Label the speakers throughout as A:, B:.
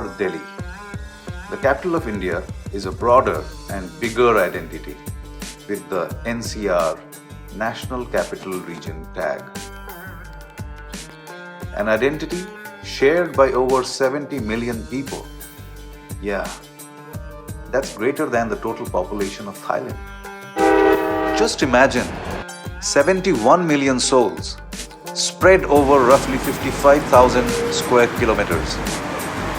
A: for Delhi, the capital of India, is a broader and bigger identity with the NCR National Capital Region tag. An identity shared by over 70 million people. Yeah, that's greater than the total population of Thailand. Just imagine 71 million souls spread over roughly 55,000 square kilometers,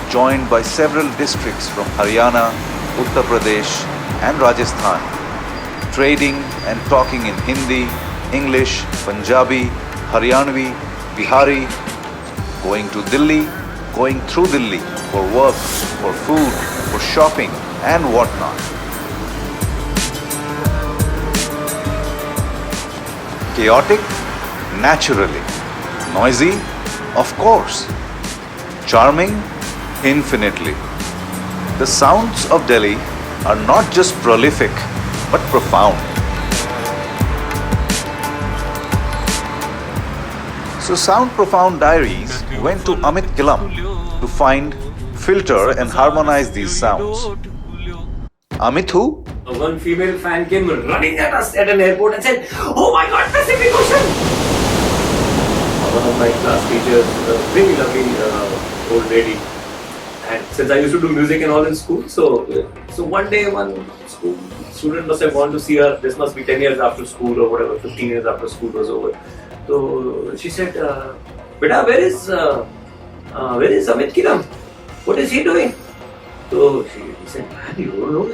A: joined by several districts from Haryana, Uttar Pradesh and Rajasthan, trading and talking in Hindi, English, Punjabi, Haryanvi, Bihari, going to Dilli, going through Dilli for work, for food, for shopping and whatnot. Chaotic? Naturally. Noisy? Of course. Charming? Infinitely. The sounds of Delhi are not just prolific, but profound. So Profound Diaries went to Amit Kilam to find, filter and harmonize these sounds. Amit who?
B: One female fan came running at us at an airport and said, "Oh my God, Pacific Ocean!" One of my class teachers, a very lovely old lady, and since I used to do music and all in school, so one day one school student must have gone to see her. This must be 10 years after school or whatever, 15 years after school was over. So she said, "Beta, where is Amit Kilam? What is he doing?" So he said, "Man, you don't know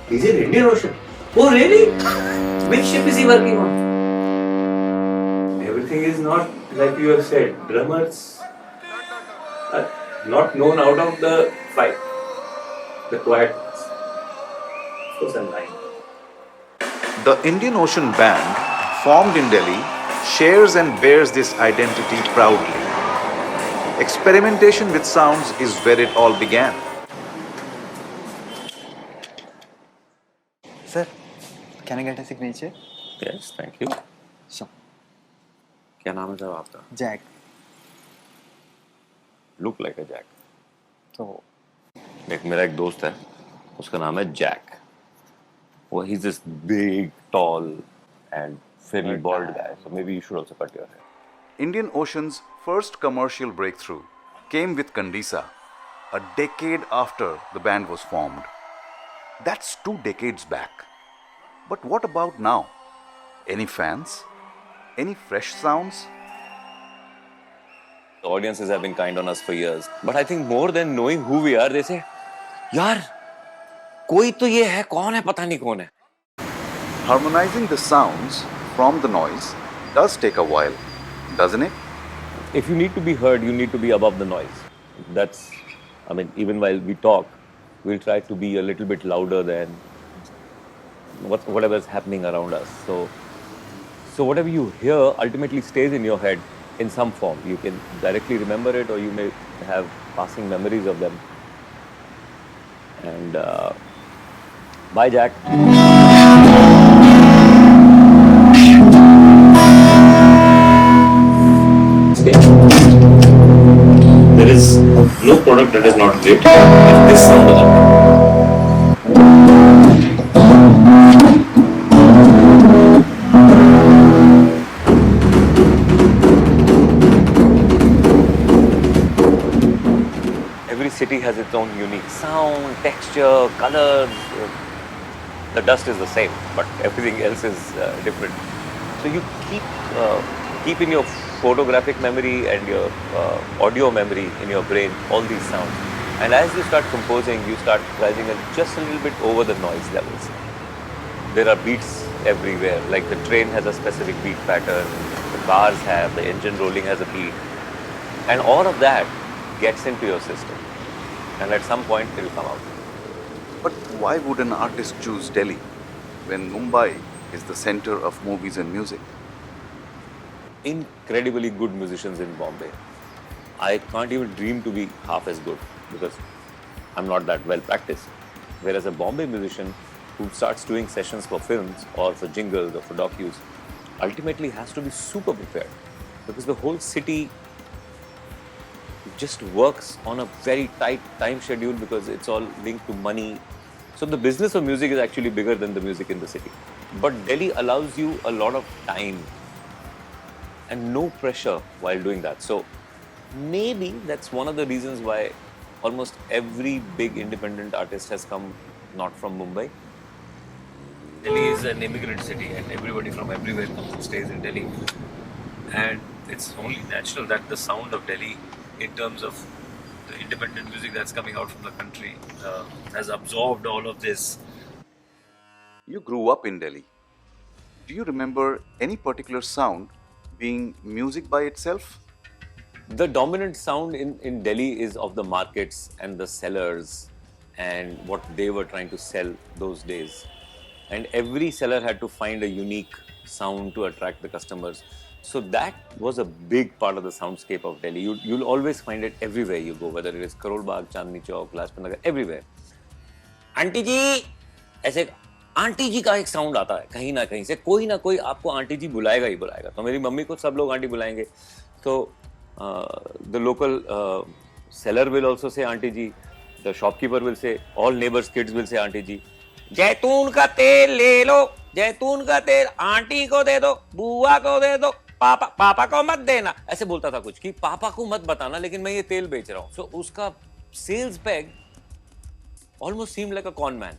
B: he's in Indian Ocean." "Oh really? Which ship is he working on?" Everything is not like you have said. Drummers are not known out of the five. The quiet ones. Of course I'm lying.
A: The Indian Ocean Band, formed in Delhi, shares and bears this identity proudly. Experimentation with sounds is where it all began.
C: Sir, can I get a signature?
D: Yes, thank you.
C: Sure.
D: क्या नाम है sir आपका?
C: Jack.
D: Look like a Jack.
C: तो
D: एक मेरा एक दोस्त है, उसका नाम है Jack. Well, he's this big, tall, and fairly bald guy. So maybe you should also cut your hair.
A: Indian Ocean's first commercial breakthrough came with Kandisa, a decade after the band was formed. That's 2 decades back. But what about now? Any fans? Any fresh sounds?
D: The audiences have been kind on us for years. But I think more than knowing who we are, they say, "यार, कोई तो ये है, कौन है, पता नहीं कौन है."
A: Harmonizing the sounds from the noise does take a while, doesn't it?
D: If you need to be heard, you need to be above the noise. That's, I mean, even while we talk, we'll try to be a little bit louder than whatever's happening around us. So whatever you hear ultimately stays in your head in some form. You can directly remember it, or you may have passing memories of them. And bye, Jack.
B: There is no product that is not great if this sound doesn't.
D: Every city has its own unique sound, texture, color. The dust is the same, but everything else is different. So you keep in your photographic memory and your audio memory in your brain all these sounds. And as you start composing, you start rising just a little bit over the noise levels. There are beats everywhere, like the train has a specific beat pattern, the cars have, the engine rolling has a beat. And all of that gets into your system. And at some point, it will come out.
A: But why would an artist choose Delhi when Mumbai is the center of movies and music?
D: Incredibly good musicians in Bombay. I can't even dream to be half as good because I'm not that well practiced. Whereas a Bombay musician who starts doing sessions for films or for jingles or for docus ultimately has to be super prepared because the whole city just works on a very tight time schedule because it's all linked to money. So the business of music is actually bigger than the music in the city. But Delhi allows you a lot of time and no pressure while doing that. So maybe that's one of the reasons why almost every big independent artist has come not from Mumbai. Delhi is an immigrant city and everybody from everywhere comes and stays in Delhi. And it's only natural that the sound of Delhi, in terms of the independent music that's coming out from the country, has absorbed all of this.
A: You grew up in Delhi. Do you remember any particular sound being music by itself?
D: The dominant sound in Delhi is of the markets and the sellers and what they were trying to sell those days. And every seller had to find a unique sound to attract the customers. So that was a big part of the soundscape of Delhi. You'll always find it everywhere you go, whether it is Karol Bagh, Chandni Chowk, Lajpat Nagar, everywhere. Aunty ji, ऐसे aunty जी का एक sound आता है कहीं ना कहीं से, कोई ना कोई आपको आंटी जी बुलाएगा ही बुलाएगा. तो मेरी मम्मी को सब लोग आंटी बुलाएंगे. तो the local seller will also say auntie ji, the shopkeeper will say, all neighbors kids will say auntie ji. जैतून का तेल ले लो, जैतून का तेल आंटी को दे दो, बुआ को दे दो, पापा को मत देना. ऐसे बोलता था कुछ कि पापा को मत बताना लेकिन मैं ये तेल बेच रहा हूं. So उसका sales peg almost seemed like a con man.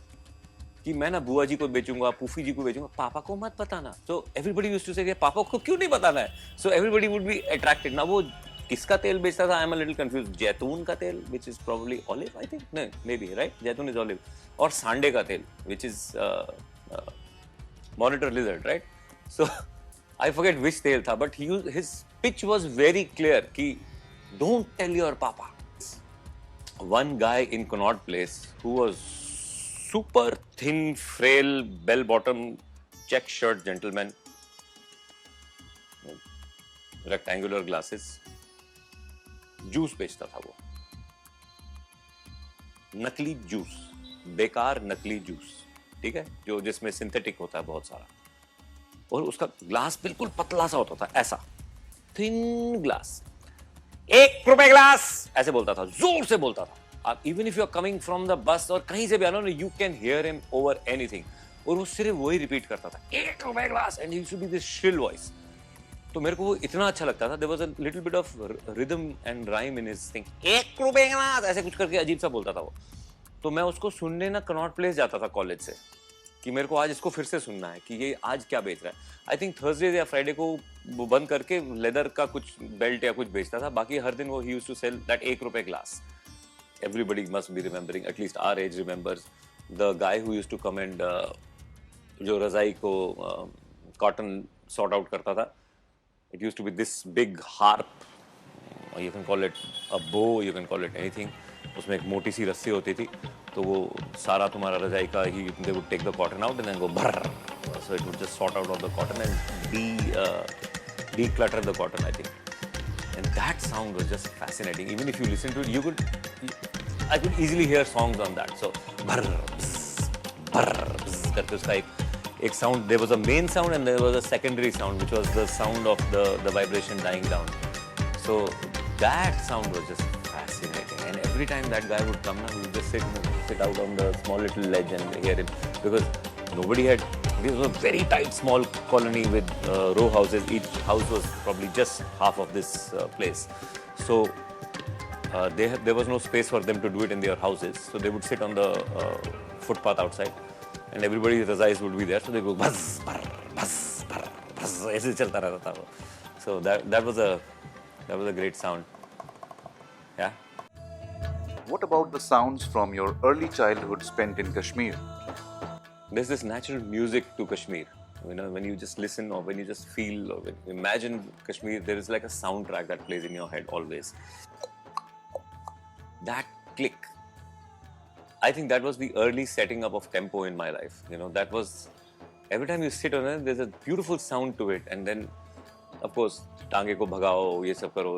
D: कि मैं ना बुआ जी को बेचूंगा, फूफी जी को बेचूंगा, पापा को मत बताना. So everybody used to say कि पापा को क्यों नहीं बताना है. So everybody would be attracted. ना वो किसका तेल बेचता था? I am a little confused. जैतून का तेल, which is probably olive, I think. No, maybe, right? जैतून is olive. और सांडे का तेल, which is monitor lizard, right? So I forget which तेल था, but his pitch was very clear कि don't tell your papa. One guy in Connaught Place who was super thin, frail, bell-bottom, check shirt gentleman, rectangular glasses, juice बेचता था वो. नकली juice, बेकार नकली juice, ठीक है, जो जिसमें सिंथेटिक होता है बहुत सारा. और उसका ग्लास बिल्कुल पतला सा होता था, ऐसा थिन ग्लास. ₹1 ग्लास ऐसे बोलता था, जोर से बोलता था. Even if you are coming from the bus और कहीं से भी आना, you can hear him over anything. और वो सिर्फ वही रिपीट करता था, ₹1 glass, and he used to be this shrill voice. तो मेरे को वो इतना अच्छा लगता था. There was a little bit of rhythm and rhyme in his thing. ₹1 glass ऐसे कुछ करके अजीब सा बोलता था वो. तो मैं उसको सुनने ना कनॉट प्लेस जाता था कॉलेज से कि मेरे को आज इसको फिर से सुनना है कि ये आज क्या बेच रहा है. आई थिंक थर्सडे या फ्राइडे को वो बंद करके लेदर का कुछ बेल्ट या कुछ बेचता था. बाकी हर दिन वो ही used to sell that ₹1 glass. Everybody must be remembering, at least our age remembers, the guy who used to come and जो रजाई को cotton sort out करता था. It used to be this big harp, you can call it a bow, you can call it anything. उसमें एक मोटी सी रस्सी होती थी, तो वो सारा तुम्हारा रजाई का ही, they would take the cotton out and then go brrr. So it would just sort out all the cotton and declutter the cotton, I think. And that sound was just fascinating. Even if you listen to it, I could easily hear songs on that. So, brrr, bzz, brrr, bzz, करके उसका एक sound. There was a main sound and there was a secondary sound, which was the sound of the vibration dying down. So that sound was just fascinating. And every time that guy would come, we would just sit out on the small little ledge and hear him, because nobody had. This was a very tight, small colony with row houses. Each house was probably just half of this place. So there was no space for them to do it in their houses. So they would sit on the footpath outside, and everybody's razais would be there. So they go buzz, brr, buzz, brr, buzz. ऐसे चलता रहता था वो. So that was a great sound. Yeah.
A: What about the sounds from your early childhood spent in Kashmir?
D: There's this natural music to Kashmir. You know, when you just listen or when you just feel or when you imagine Kashmir, there is like a soundtrack that plays in your head always. That click. I think that was the early setting up of tempo in my life. You know, that was, every time you sit on it, there's a beautiful sound to it. And then, of course, टांगे को भगाओ, ये सब करो.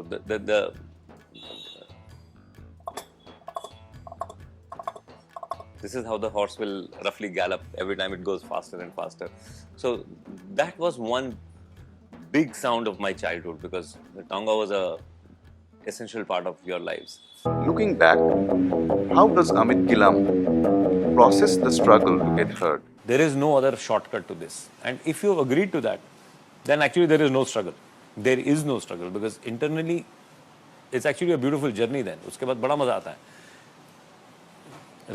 D: This is how the horse will roughly gallop every time it goes faster and faster. So that was one big sound of my childhood, because the tanga was essential part of your lives.
A: Looking back, how does Amit Kilam process the struggle to get heard?
D: There is no other shortcut to this. And if you have agreed to that, then actually there is no struggle. There is no struggle because internally it's actually a beautiful journey then. उसके बाद बड़ा मजा आता है.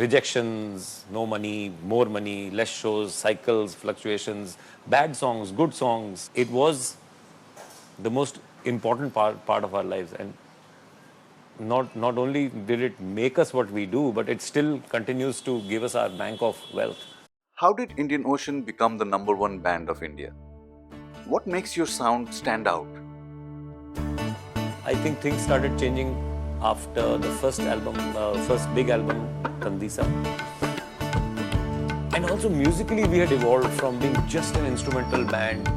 D: Rejections, no money, more money, less shows, cycles, fluctuations, bad songs, good songs. It was the most important part of our lives, and not only did it make us what we do, but it still continues to give us our bank of wealth.
A: How did Indian Ocean become the #1 band of India? What makes your sound stand out?
D: I think things started changing after the first big album, Tandisa. And also musically we had evolved from being just an instrumental band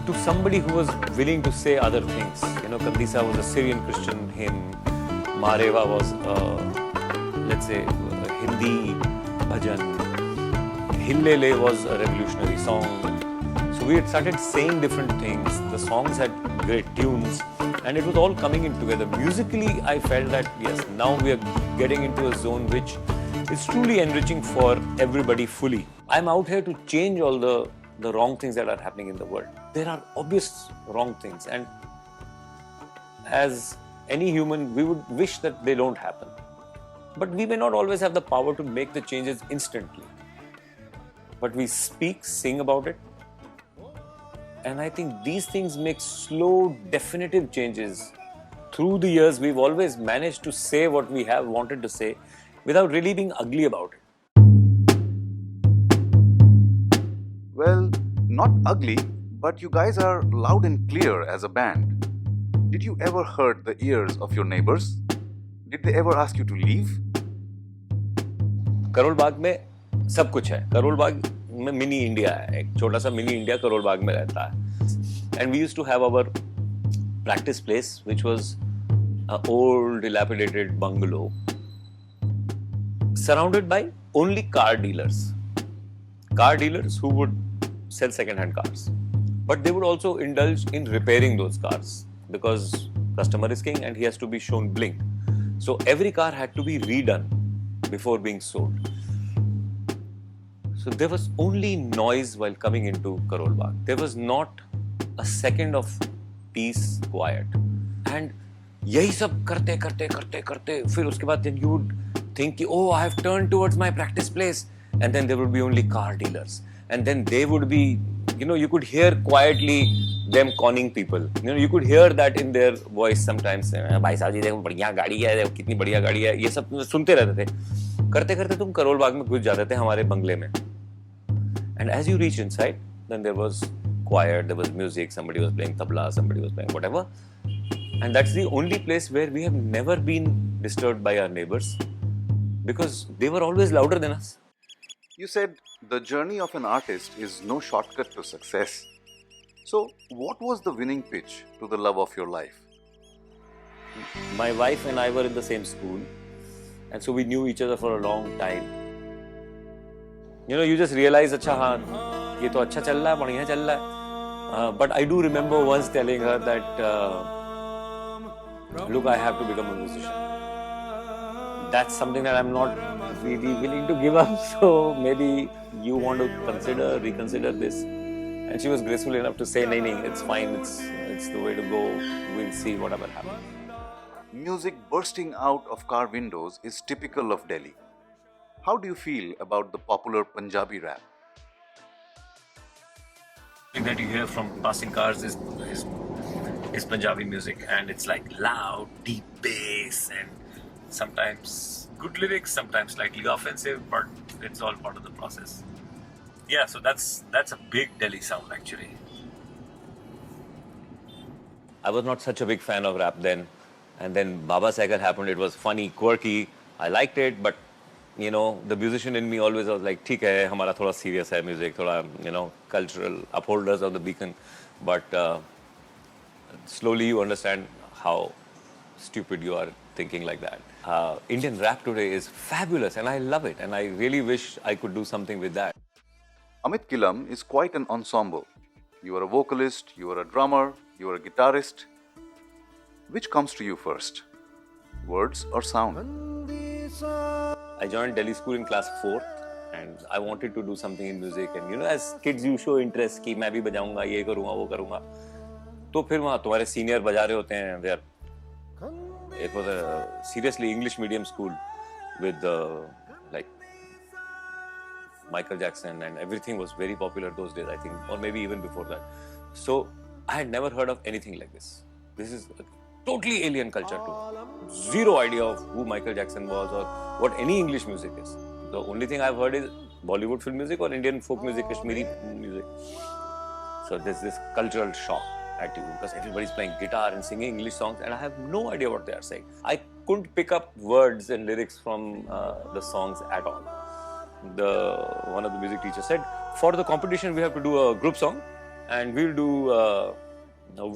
D: to somebody who was willing to say other things. You know, Tandisa was a Syrian Christian hymn. Mareva was, let's say, Hindi bhajan. Hillele was a revolutionary song. So we had started saying different things. The songs had great tunes, and it was all coming in together. Musically, I felt that yes, now we are getting into a zone which is truly enriching for everybody fully. I'm out here to change all the wrong things that are happening in the world. There are obvious wrong things, and as any human, we would wish that they don't happen. But we may not always have the power to make the changes instantly. But we speak, sing about it. And I think these things make slow, definitive changes. Through the years, we've always managed to say what we have wanted to say without really being ugly about it.
A: Well, not ugly, but you guys are loud and clear as a band. Did you ever hurt the ears of your neighbors? Did they ever ask you to leave?
D: Karol Bagh में सब कुछ है. करोल बाग में mini India है. एक छोटा सा mini India Karol Bagh में रहता है. And we used to have our practice place, which was an old dilapidated bungalow surrounded by only car dealers. Car dealers who would sell second-hand cars. But they would also indulge in repairing those cars because customer is king and he has to be shown blink. So every car had to be redone before being sold. So there was only noise while coming into Karol Bagh. There was not a second of peace, quiet. And यही सब करते करते करते करते फिर उसके बाद then you would think oh I have turned towards my practice place, and then there would be only car dealers, and then they would be, you know, you could hear quietly them conning people. You know, you could hear that in their voice sometimes. भाई साहब जी देखो बढ़िया गाड़ी है, देखो कितनी बढ़िया गाड़ी है, ये सब सुनते रहते थे. करते करते तुम करोल बाग में घुस जाते थे हमारे बंगले में. And as you reach inside, then there was quiet, there was music, somebody was playing tabla, somebody was playing whatever. And that's the only place where we have never been disturbed by our neighbors because they were always louder than us.
A: You said the journey of an artist is no shortcut to success. So, what was the winning pitch to the love of your life?
D: My wife and I were in the same school, and so we knew each other for a long time. You know, you just realize, अच्छा हाँ, ये तो अच्छा चल रहा है, बढ़िया चल रहा है. But I do remember once telling her that, look, I have to become a musician. That's something that I'm not really willing to give up. So maybe you want to reconsider this. And she was graceful enough to say, nahi, it's fine, it's the way to go. We'll see whatever happens.
A: Music bursting out of car windows is typical of Delhi. How do you feel about the popular Punjabi rap?
D: That you hear from passing cars is Punjabi music, and it's like loud, deep bass, and sometimes good lyrics, sometimes slightly offensive, but it's all part of the process. Yeah, so that's a big Delhi sound actually. I was not such a big fan of rap then, and then Baba Cycle happened. It was funny, quirky. I liked it, but you know, the musician in me always was like, ठीक है, हमारा थोड़ा serious है music, थोड़ा, you know, cultural upholders of the beacon. But slowly you understand how stupid you are thinking like that. Indian rap today is fabulous, and I love it, and I really wish I could do something with that.
A: Amit Kilam is quite an ensemble. You are a vocalist, you are a drummer, you are a guitarist. Which comes to you first, words or sound?
D: I joined Delhi school in class 4th and I wanted to do something in music, and you know, as kids you show interest कि मैं भी बजाऊंगा, ये करूंगा, वो करूंगा. तो फिर वहाँ तुम्हारे सीनियर बजा रहे होते हैं. It was a seriously English medium school with like Michael Jackson, and everything was very popular those days, I think, or maybe even before that. So I had never heard of anything like this. This is a totally alien culture too. Zero idea of who Michael Jackson was or what any English music is. The only thing I've heard is Bollywood film music or Indian folk music, Kashmiri music. So there's this cultural shock at you because everybody's playing guitar and singing English songs and I have no idea what they are saying. I couldn't pick up words and lyrics from the songs at all. One of the music teachers said, for the competition we have to do a group song and we'll do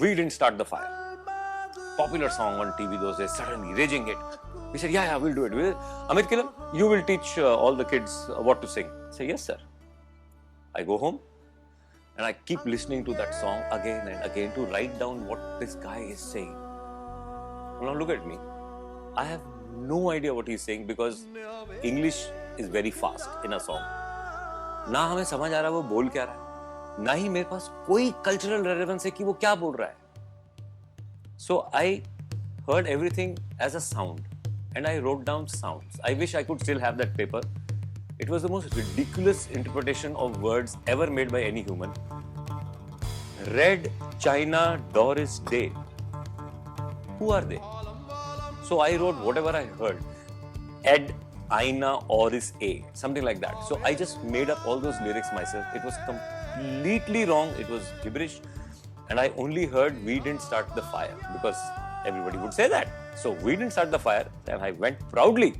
D: We Didn't Start the Fire. Popular song on TV those days, suddenly raging hit. We said, yeah, we'll do it. Amit Kilam, you will teach all the kids what to sing. I say, yes, sir. I go home and I keep listening to that song again and again to write down what this guy is saying. Now look at me. I have no idea what he's saying because English is very fast in a song. ना हमें समझ आ रहा है वो बोल क्या रहा है, ना ही मेरे पास कोई cultural relevance है कि वो क्या बोल रहा है. So I heard everything as a sound and I wrote down sounds. I wish I could still have that paper. It was the most ridiculous interpretation of words ever made by any human. Red China Doris Day. Who are they? So I wrote whatever I heard. Ed Aina Oris A. Something like that. So I just made up all those lyrics myself. It was completely wrong. It was gibberish. And I only heard We Didn't Start the Fire because everybody would say that. So We Didn't Start the Fire. And I went proudly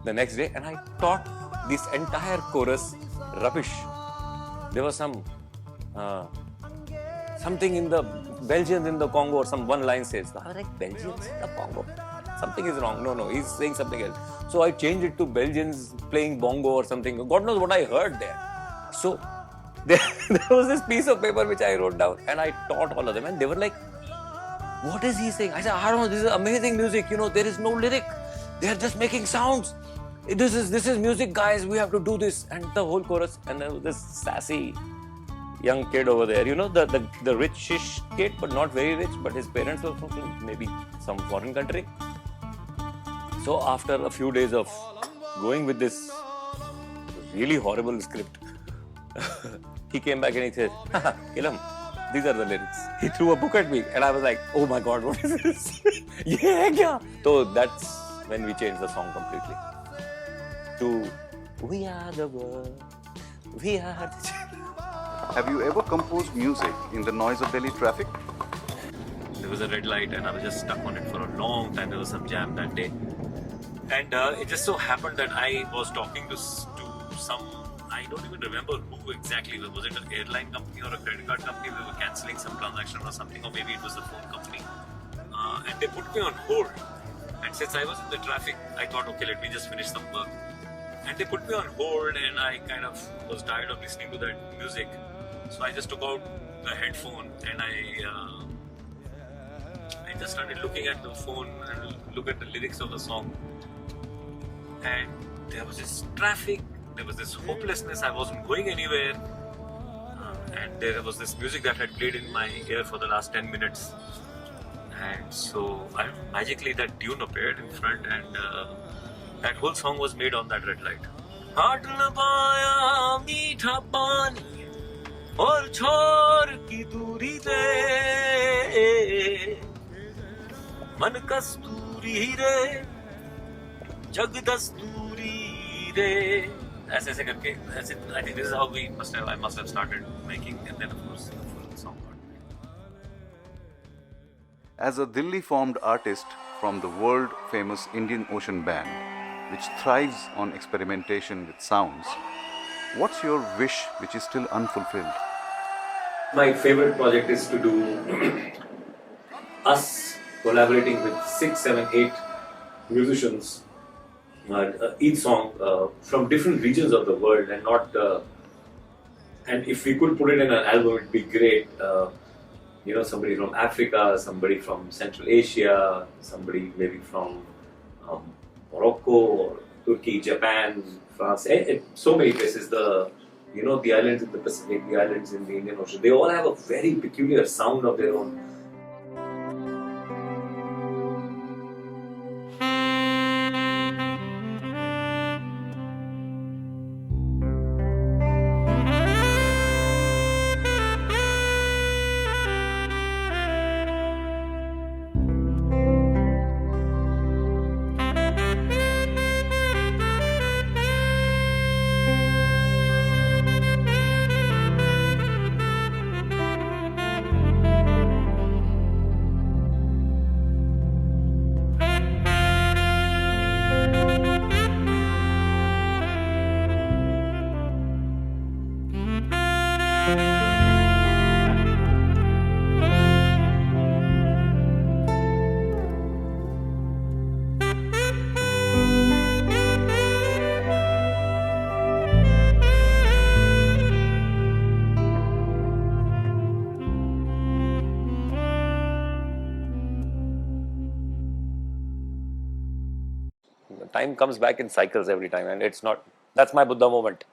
D: the next day and I taught this entire chorus rubbish. There was something in the Belgians in the Congo or some one line says, I was like, Belgians in the Congo? Something is wrong. No, he's saying something else. So I changed it to Belgians playing bongo or something. God knows what I heard there. So there was this piece of paper which I wrote down and I taught all of them and they were like, what is he saying? I said, I don't know, this is amazing music. You know, there is no lyric. They are just making sounds. This is music, guys. We have to do this. And the whole chorus. And there was this sassy young kid over there. You know, the richish kid, but not very rich. But his parents were from maybe some foreign country. So after a few days of going with this really horrible script, he came back and he said, Kilam, these are the lyrics. He threw a book at me and I was like, oh my God, what is this? Yeah. So that's when we changed the song completely to We Are the World, We Are the Children.
A: Have you ever composed music in the noise of Delhi traffic?
B: There was a red light and I was just stuck on it for a long time. There was some jam that day. And it just so happened that I was talking to some, I don't even remember who exactly. Was it an airline company or a credit card company? We were cancelling some transaction or something, or maybe it was the phone company. And they put me on hold. And since I was in the traffic, I thought, okay, let me just finish some work. And they put me on hold and I kind of was tired of listening to that music. So I just took out the headphone and I just started looking at the phone and look at the lyrics of the song. And there was this traffic, there was this hopelessness, I wasn't going anywhere. And there was this music that had played in my ear for the last 10 minutes. And so magically that tune appeared in front and that whole song was made on that red light. Haat na paya meetha pani aur chhor ki duri de man kasturi re jag dasturi re. ऐसे करके ऐसे I think this is how I must have started making, and then of course the full song got made.
A: As a Dilli formed artist from the world famous Indian Ocean Band, which thrives on experimentation with sounds, what's your wish which is still unfulfilled?
B: My favorite project is to do us collaborating with 6, 7, 8 musicians, each song from different regions of the world, and not. And if we could put it in an album, it'd be great. somebody from Africa, somebody from Central Asia, somebody maybe from Morocco or Turkey, Japan, France, so many places. The islands in the Pacific, the islands in the Indian Ocean, they all have a very peculiar sound of their own.
D: Time comes back in cycles every time, and it's not. That's my Buddha moment.